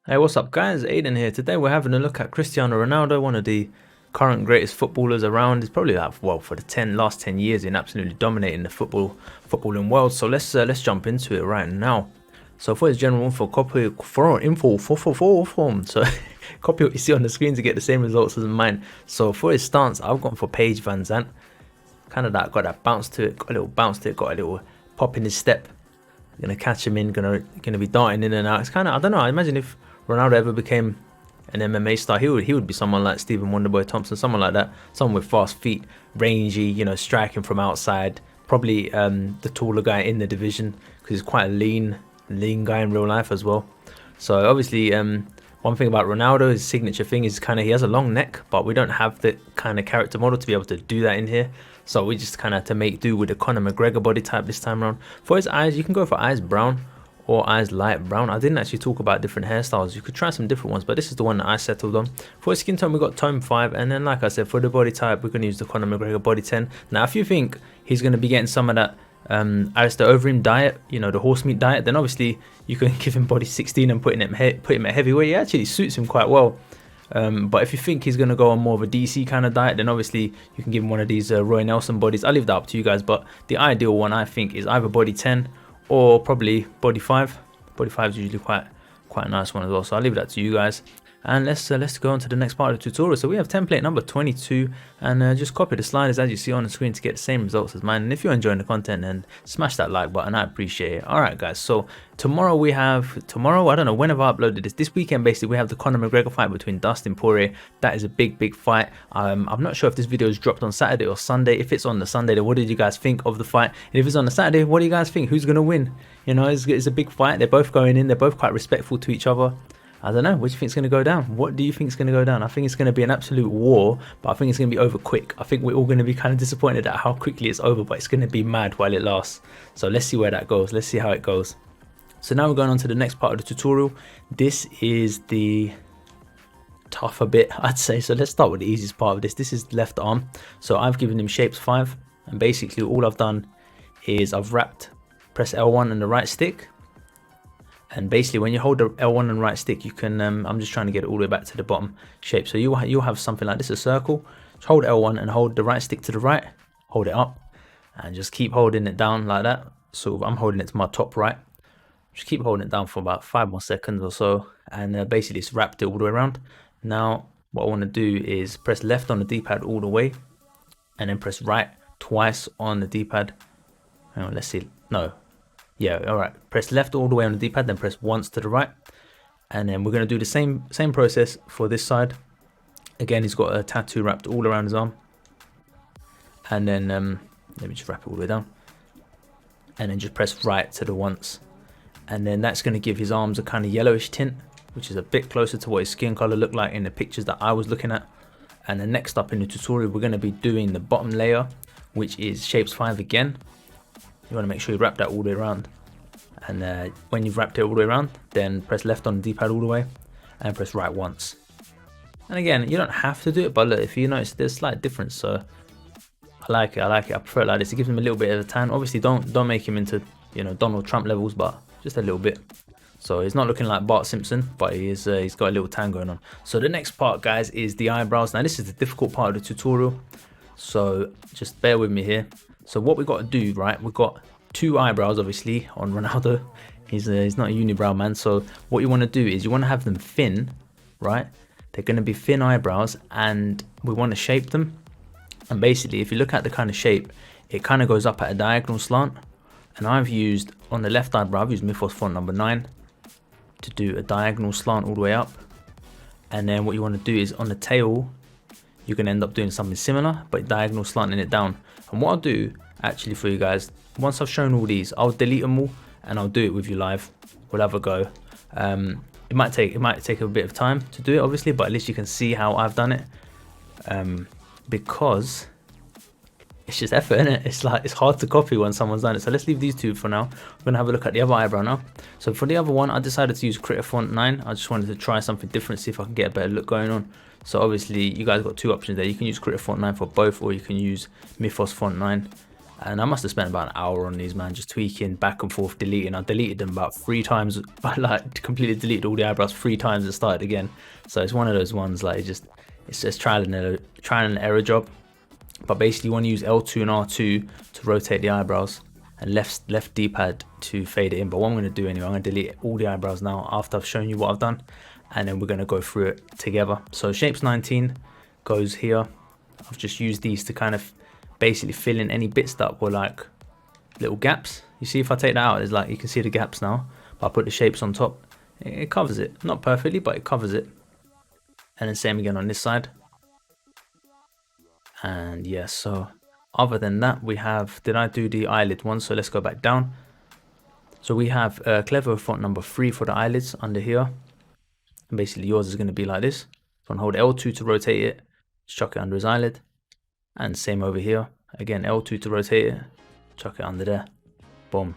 Hey, what's up guys? Aiden here. Today we're having a look at Cristiano Ronaldo, one of the current greatest footballers around. He's probably like, well, for the last 10 years in absolutely dominating the footballing world. So let's jump into it right now. So for his general info, copy for info for form. So copy what you see on the screen to get the same results as mine. So for his stance, I've gone for Paige Van Zandt. Kind of that, got that bounce to it, got a little bounce to it, got a little pop in his step. Gonna catch him in, gonna be darting in and out. It's kind of, I don't know, I imagine if Ronaldo ever became an MMA star, he would be someone like Stephen Wonderboy Thompson, someone like that, someone with fast feet, rangy, you know, striking from outside. Probably the taller guy in the division because he's quite a lean guy in real life as well. So obviously, one thing about Ronaldo, his signature thing is kind of he has a long neck, but we don't have the kind of character model to be able to do that in here. So we just kind of had to make do with the Conor McGregor body type this time around. For his eyes, you can go for eyes brown or eyes light brown. I didn't actually talk about different hairstyles. You could try some different ones, but this is the one that I settled on. For his skin tone, we got tone 5, and then like I said, for the body type, we're going to use the Conor McGregor body 10. Now, if you think he's going to be getting some of that Alistair Overeem diet, you know, the horse meat diet, then obviously you can give him body 16 and put him at heavyweight. It actually suits him quite well. But if you think he's going to go on more of a DC kind of diet, then obviously you can give him one of these Roy Nelson bodies. I'll leave that up to you guys, but the ideal one I think is either body 10 or probably body 5. Body 5 is usually quite a nice one as well, so I'll leave that to you guys. And let's go on to the next part of the tutorial. So we have template number 22, and just copy the sliders as you see on the screen to get the same results as mine. And if you're enjoying the content, then smash that like button, I appreciate it. All right guys, so tomorrow, I don't know when have I uploaded this weekend basically, we have the Conor McGregor fight between Dustin Poirier. That is a big fight. I'm not sure if this video is dropped on Saturday or Sunday. If it's on the Sunday, then what did you guys think of the fight? And if it's on the Saturday, what do you guys think? Who's gonna win? You know, it's a big fight. They're both going in, they're both quite respectful to each other. I don't know, what do you think is going to go down? What do you think is going to go down? I think it's going to be an absolute war, but I think it's going to be over quick. I think we're all going to be kind of disappointed at how quickly it's over, but it's going to be mad while it lasts. So let's see where that goes. Let's see how it goes. So now we're going on to the next part of the tutorial. This is the tougher bit, I'd say. So let's start with the easiest part of this. This is left arm. So I've given him shapes 5, and basically all I've done is I've press L1 and the right stick. And basically when you hold the L1 and right stick, you can, I'm just trying to get it all the way back to the bottom shape. So you'll have something like this, a circle. Just hold L1 and hold the right stick to the right, hold it up, and just keep holding it down like that. So I'm holding it to my top right. Just keep holding it down for about 5 more seconds or so. And basically it's wrapped it all the way around. Now what I want to do is press left on the D-pad all the way, and then press right twice on the D-pad. Let's see, no. Yeah, all right. Press left all the way on the D-pad, then press once to the right. And then we're going to do the same process for this side. Again, he's got a tattoo wrapped all around his arm. And then, let me just wrap it all the way down. And then just press right to the once. And then that's going to give his arms a kind of yellowish tint, which is a bit closer to what his skin color looked like in the pictures that I was looking at. And then next up in the tutorial, we're going to be doing the bottom layer, which is shapes 5 again. You want to make sure you wrap that all the way around, and when you've wrapped it all the way around, then press left on the D-pad all the way and press right once. And again, you don't have to do it, but look, if you notice there's a slight difference, so I like it, I prefer it like this. It gives him a little bit of a tan. Obviously don't make him into, you know, Donald Trump levels, but just a little bit. So he's not looking like Bart Simpson, but he's got a little tan going on. So the next part, guys, is the eyebrows. Now this is the difficult part of the tutorial, so just bear with me here. So what we've got to do, right, we've got 2 eyebrows obviously on Ronaldo. He's not a unibrow man. So what you want to do is you want to have them thin, right? They're going to be thin eyebrows, and we want to shape them. And basically if you look at the kind of shape, it kind of goes up at a diagonal slant. And I've used, on the left eyebrow, I've used Mythos font number 9 to do a diagonal slant all the way up. And then what you want to do is on the tail, you can end up doing something similar, but diagonal slanting it down. And what I'll do actually for you guys, once I've shown all these, I'll delete them all and I'll do it with you live. We'll have a go. It might take a bit of time to do it obviously, but at least you can see how I've done it. Because it's just effort, isn't it? It's hard to copy when someone's done it. So let's leave these 2 for now. We're gonna have a look at the other eyebrow now. So for the other one, I decided to use Critter font 9. I just wanted to try something different, see if I can get a better look going on. So obviously you guys got 2 options there. You can use Critter font 9 for both, or you can use Mythos font 9 And I must have spent about an hour on these, man, just tweaking back and forth, deleting. I deleted them about 3 times. I like completely deleted all the eyebrows 3 times and started again. So it's one of those ones like it's just trial and error job. But basically you want to use L2 and R2 to rotate the eyebrows, and left D-pad to fade it in. But what I'm going to do anyway, I'm going to delete all the eyebrows now after I've shown you what I've done, and then we're going to go through it together. So shapes 19 goes here. I've just used these to kind of basically fill in any bits that were like little gaps. You see, if I take that out, it's like you can see the gaps now, but I put the shapes on top, it covers it, not perfectly, but it covers it. And then same again on this side. And yeah, so other than that, we have, did I do the eyelid one? So let's go back down. So we have clever font number 3 for the eyelids under here. And basically yours is going to be like this. So I'm going to hold L2 to rotate it, just chuck it under his eyelid. And same over here. Again, L2 to rotate it, chuck it under there. Boom.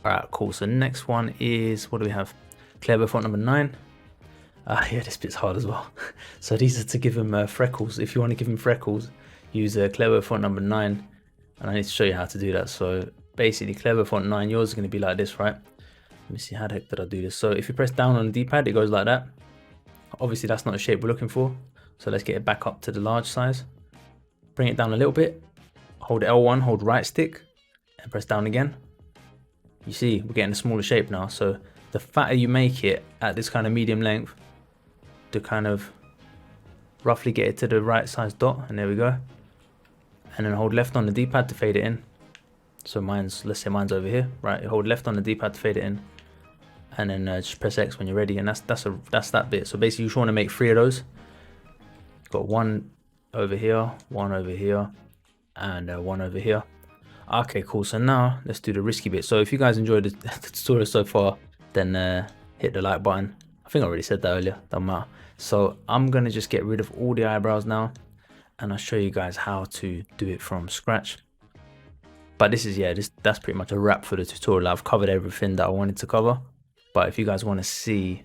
Alright, cool. So next one is, what do we have? Clever font number 9. Yeah, this bit's hard as well. So these are to give him freckles. If you want to give him freckles, use clever font number 9. And I need to show you how to do that. So basically, clever font 9, yours is going to be like this, right? Let me see, how the heck did I do this? So if you press down on the D-pad, it goes like that. Obviously, that's not the shape we're looking for. So let's get it back up to the large size. Bring it down a little bit. Hold L1, hold right stick, and press down again. You see, we're getting a smaller shape now. So the fatter you make it at this kind of medium length, to kind of roughly get it to the right size dot, and there we go. And then hold left on the D-pad to fade it in. So mine's, let's say mine's over here, right? You hold left on the D-pad to fade it in, and then just press X when you're ready, and that's that bit. So basically, you just want to make 3 of those. You've got one over here, one over here, and one over here. Okay, cool. So now let's do the risky bit. So if you guys enjoyed the tutorial so far, then hit the like button. I think I already said that earlier, don't matter. So I'm gonna just get rid of all the eyebrows now, and I'll show you guys how to do it from scratch. But this is, yeah, that's pretty much a wrap for the tutorial. I've covered everything that I wanted to cover. But if you guys want to see,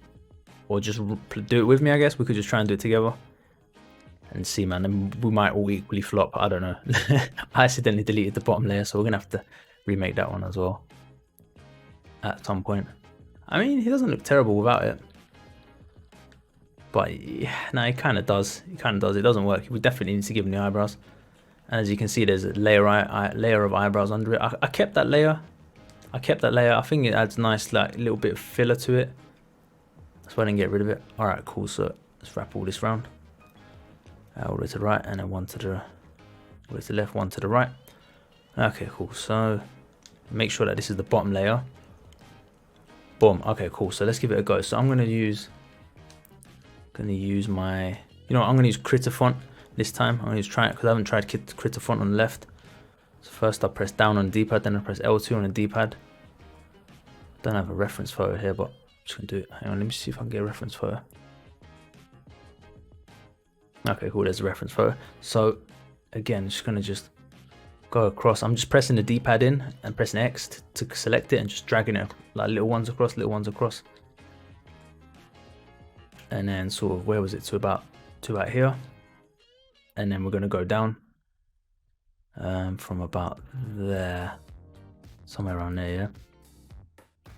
or just do it with me, I guess we could just try and do it together and see, man. And we might all equally flop, I don't know. I accidentally deleted the bottom layer, so we're gonna have to remake that one as well at some point. I mean, he doesn't look terrible without it. But yeah, no, it kind of does. It kind of does. It doesn't work. We definitely need to give him the eyebrows. And as you can see, there's a layer of eyebrows under it. I kept that layer. I think it adds nice, like, little bit of filler to it. That's why I didn't get rid of it. All right, cool. So let's wrap all this round. All the way to the right, and then one to the left, one to the right. Okay, cool. So make sure that this is the bottom layer. Boom. Okay, cool. So let's give it a go. So I'm gonna use my, you know what, I'm gonna use Critter font this time. I'm gonna try it because I haven't tried Critter font on the left. So first I press down on the D-pad, then I press L2 on the D-pad. Don't have a reference photo here, but I'm just gonna do it. Hang on, let me see if I can get a reference photo. Okay, cool, there's a reference photo. So again, just gonna go across. I'm just pressing the D-pad in and pressing X to select it and just dragging it like little ones across. And then sort of, where was it, to about here. And then we're gonna go down from about there, somewhere around there, yeah,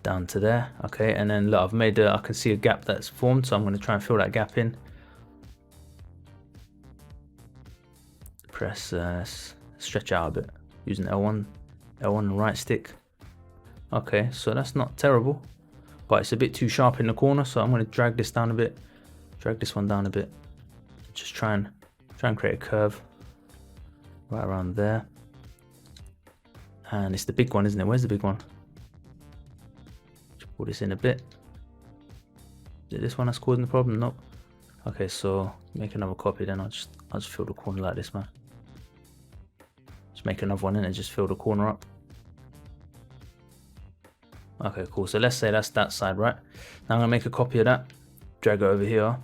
down to there. Okay, and then look, I've made I can see a gap that's formed, so I'm gonna try and fill that gap in. Press stretch out a bit using L1 and right stick. Okay, so that's not terrible, but it's a bit too sharp in the corner, so I'm going to drag this down a bit, drag this one down a bit, just try and create a curve right around there. And it's the big one, isn't it? Where's the big one? Just pull this in a bit. Is it this one that's causing the problem? Nope. Okay, so make another copy, then I'll just fill the corner like this, man. Just make another one in and just fill the corner up. Okay, cool. So let's say that's that side, right? Now I'm gonna make a copy of that, drag it over here.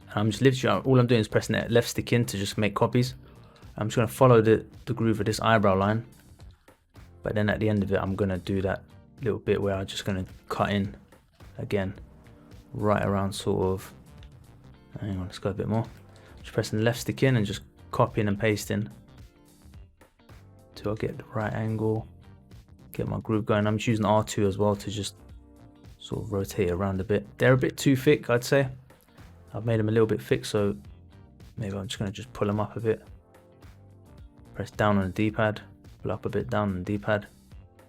And I'm just literally, all I'm doing is pressing that left stick in to just make copies. I'm just gonna follow the groove of this eyebrow line. But then at the end of it, I'm gonna do that little bit where I'm just gonna cut in again, right around sort of, hang on, let's go a bit more. Just pressing the left stick in and just copying and pasting till I get the right angle, get my groove going. I'm choosing R2 as well to just sort of rotate around a bit. They're a bit too thick, I'd say. I've made them a little bit thick, so maybe I'm just going to just pull them up a bit. Press down on the D-pad, pull up a bit, down on the D-pad,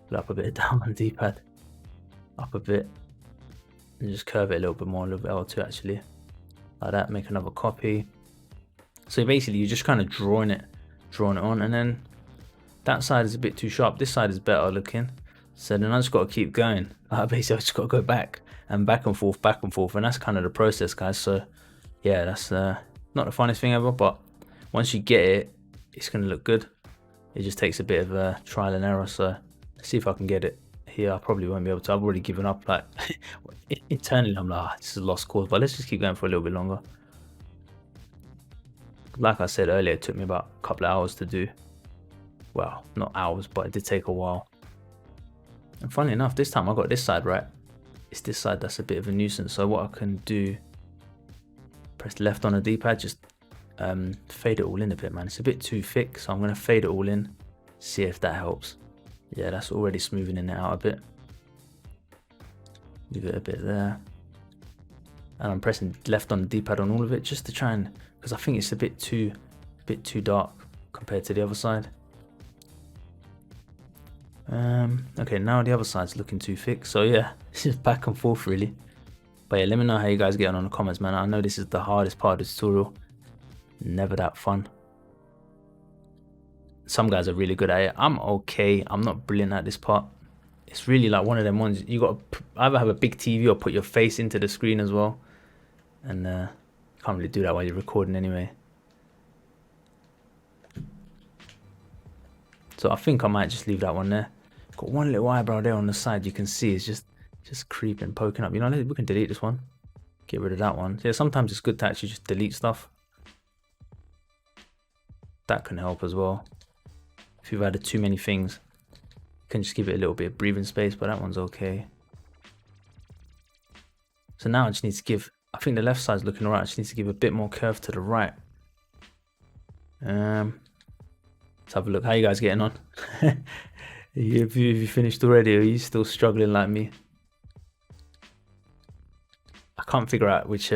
pull up a bit, down on the D-pad, up a bit, and just curve it a little bit more, a little bit L2 actually. Like that, make another copy. So basically you're just kind of drawing it on, and then that side is a bit too sharp, this side is better looking. So then I just got to keep going. Basically I just got to go back and forth, and that's kind of the process, guys. So yeah, that's not the funniest thing ever, but once you get it, it's going to look good. It just takes a bit of trial and error. So let's see if I can get it here. I probably won't be able to. I've already given up. Like internally I'm like, this is a lost cause, but let's just keep going for a little bit longer. Like I said earlier, it took me about a couple of hours to do. Well, not hours, but it did take a while. And funny enough, this time I got this side right. It's this side that's a bit of a nuisance. So what I can do, press left on the D-pad, just fade it all in a bit, man. It's a bit too thick, so I'm going to fade it all in, see if that helps. Yeah, that's already smoothing it out a bit. Leave it a bit there. And I'm pressing left on the D-pad on all of it just to try and, because I think it's a bit too dark compared to the other side. Okay, now the other side's looking too thick, so yeah, it's just back and forth really. But yeah, let me know how you guys get on the comments, man. I know this is the hardest part of the tutorial. Never that fun. Some guys are really good at it. I'm okay. I'm not brilliant at this part. It's really like one of them ones you got to either have a big TV or put your face into the screen as well. And can't really do that while you're recording anyway. So I think I might just leave that one there. Got one little eyebrow there on the side. You can see it's just creeping, poking up. You know, we can delete this one. Get rid of that one. So yeah, sometimes it's good to actually just delete stuff. That can help as well. If you've added too many things, you can just give it a little bit of breathing space, but that one's okay. So now I just need to give, I think the left side's looking alright. I just need to give a bit more curve to the right. Let's have a look. How you guys getting on? Have you finished already, or are you still struggling like me? I can't figure out which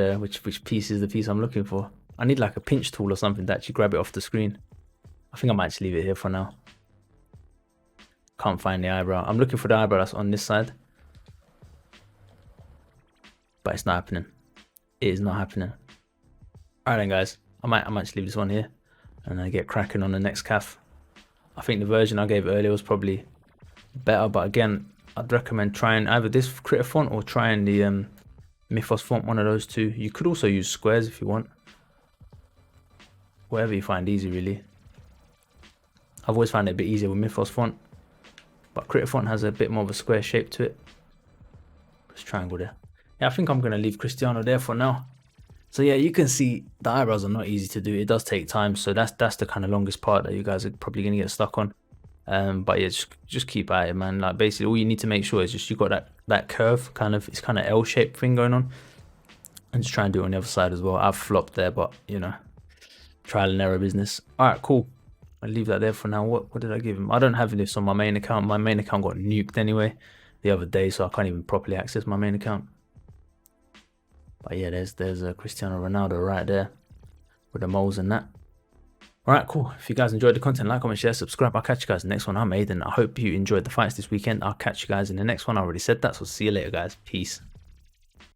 piece is the piece I'm looking for. I need like a pinch tool or something to actually grab it off the screen. I think I might just leave it here for now. Can't find the eyebrow. I'm looking for the eyebrow that's on this side, but it's not happening. It is not happening. Alright then, guys. I might just leave this one here and then get cracking on the next CAF. I think the version I gave earlier was probably better, but again, I'd recommend trying either this Critter font or trying the Mythos font, one of those two. You could also use squares if you want. Whatever you find easy, really. I've always found it a bit easier with Mythos font, but Critter font has a bit more of a square shape to it. This triangle there. Yeah, I think I'm going to leave Cristiano there for now. So yeah, you can see the eyebrows are not easy to do. It does take time, so that's the kind of longest part that you guys are probably going to get stuck on. But yeah, just keep at it, man. Like basically all you need to make sure is just you got that curve, it's kind of L-shaped thing going on, and just try and do it on the other side as well. I've flopped there, but you know, trial and error business. All right, cool. I'll leave that there for now. What did I give him? I don't have this on my main account. My main account got nuked anyway the other day, so I can't even properly access my main account. But yeah, there's Cristiano Ronaldo right there with the moles and that. Alright, cool. If you guys enjoyed the content, like, comment, share, subscribe. I'll catch you guys in the next one I made, and I hope you enjoyed the fights this weekend. I'll catch you guys in the next one. I already said that, so see you later, guys. Peace.